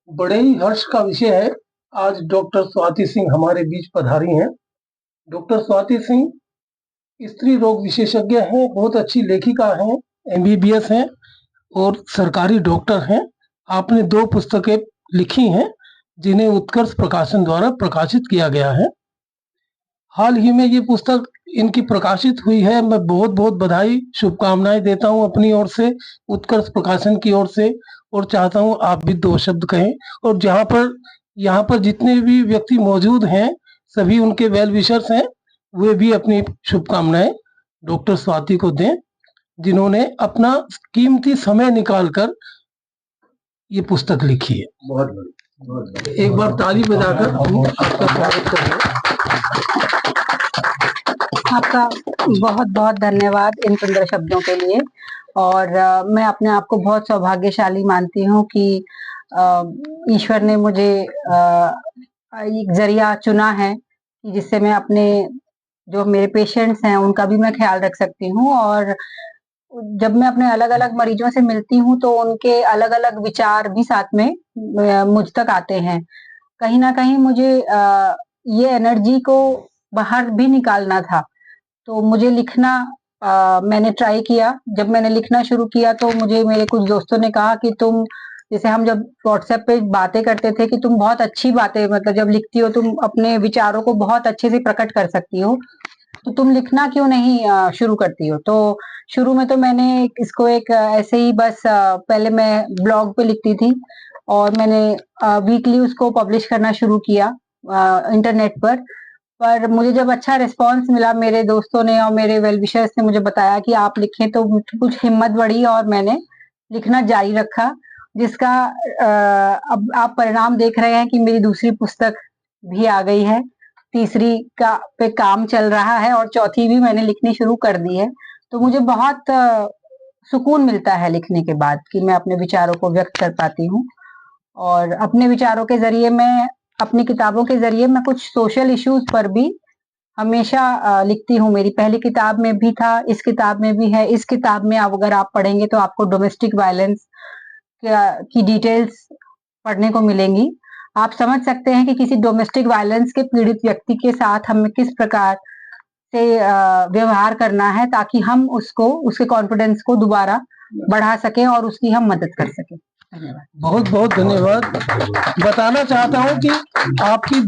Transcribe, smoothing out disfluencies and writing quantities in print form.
बड़े ही हर्ष का विषय है। आज डॉक्टर स्वाति सिंह हमारे बीच पधारी हैं। डॉक्टर स्वाति सिंह स्त्री रोग विशेषज्ञ हैं, बहुत अच्छी लेखिका हैं, एमबीबीएस हैं और सरकारी डॉक्टर हैं। आपने 2 पुस्तकें लिखी हैं जिन्हें उत्कर्ष प्रकाशन द्वारा प्रकाशित किया गया है। हाल ही में ये पुस्तक इनकी प्रकाशित हुई है। मैं बहुत-बहुत बधाई, शुभकामनाएं देता हूं अपनी ओर से, उत्कर्ष प्रकाशन की ओर से, और चाहता हूं आप भी 2 शब्द कहें। और यहाँ पर जितने भी व्यक्ति मौजूद हैं, सभी उनके वेल विशर्स हैं, वे भी अपनी शुभकामनाएं डॉक्टर स्वाति को दें, जिन्होंने अपना कीमती समय निकालकर ये पुस्तक लिखी है। बहुत बढ़िया। एक बार ताली बजाकर हम आपका स्वागत करें। आपका बहुत बहुत धन्यवाद इन सुंदर शब्दों के लिए। और मैं अपने आप को बहुत सौभाग्यशाली मानती हूँ कि ईश्वर ने मुझे एक जरिया चुना है कि जिससे मैं अपने जो मेरे पेशेंट्स हैं उनका भी मैं ख्याल रख सकती हूँ। और जब मैं अपने अलग अलग मरीजों से मिलती हूँ तो उनके अलग अलग विचार भी साथ में मुझ तक आते हैं। कहीं ना कहीं मुझे ये एनर्जी को बाहर भी निकालना था, तो मुझे लिखना मैंने ट्राई किया। जब मैंने लिखना शुरू किया तो मुझे मेरे कुछ दोस्तों ने कहा कि तुम, जैसे हम जब व्हाट्सएप पे बातें करते थे, कि तुम बहुत अच्छी बातें, मतलब जब लिखती हो तुम अपने विचारों को बहुत अच्छे से प्रकट कर सकती हो, तो तुम लिखना क्यों नहीं शुरू करती हो। तो शुरू में तो मैंने इसको एक ऐसे ही बस पहले मैं ब्लॉग पे लिखती थी और मैंने वीकली उसको पब्लिश करना शुरू किया इंटरनेट पर मुझे जब अच्छा रिस्पांस मिला, मेरे दोस्तों ने और मेरे वेल विशर्स ने मुझे बताया कि आप लिखें, तो कुछ हिम्मत बढ़ी और मैंने लिखना जारी रखा, जिसका अब आप परिणाम देख रहे हैं कि मेरी दूसरी पुस्तक भी आ गई है, तीसरी का पे काम चल रहा है और चौथी भी मैंने लिखनी शुरू कर दी है। तो मुझे बहुत सुकून मिलता है लिखने के बाद कि मैं अपने विचारों को व्यक्त कर पाती हूँ। और अपने विचारों के जरिए मैं, अपनी किताबों के जरिए मैं कुछ सोशल इश्यूज पर भी हमेशा लिखती हूँ। मेरी पहली किताब में भी था, इस किताब में भी है। इस किताब में अगर आप पढ़ेंगे तो आपको डोमेस्टिक वायलेंस की डिटेल्स पढ़ने को मिलेंगी। आप समझ सकते हैं कि किसी डोमेस्टिक वायलेंस के पीड़ित व्यक्ति के साथ हमें किस प्रकार से व्यवहार करना है, ताकि हम उसको, उसके कॉन्फिडेंस को दोबारा बढ़ा सकें और उसकी हम मदद कर सकें। धन्यवाद। बहुत बहुत धन्यवाद। बताना चाहता हूँ कि आपकी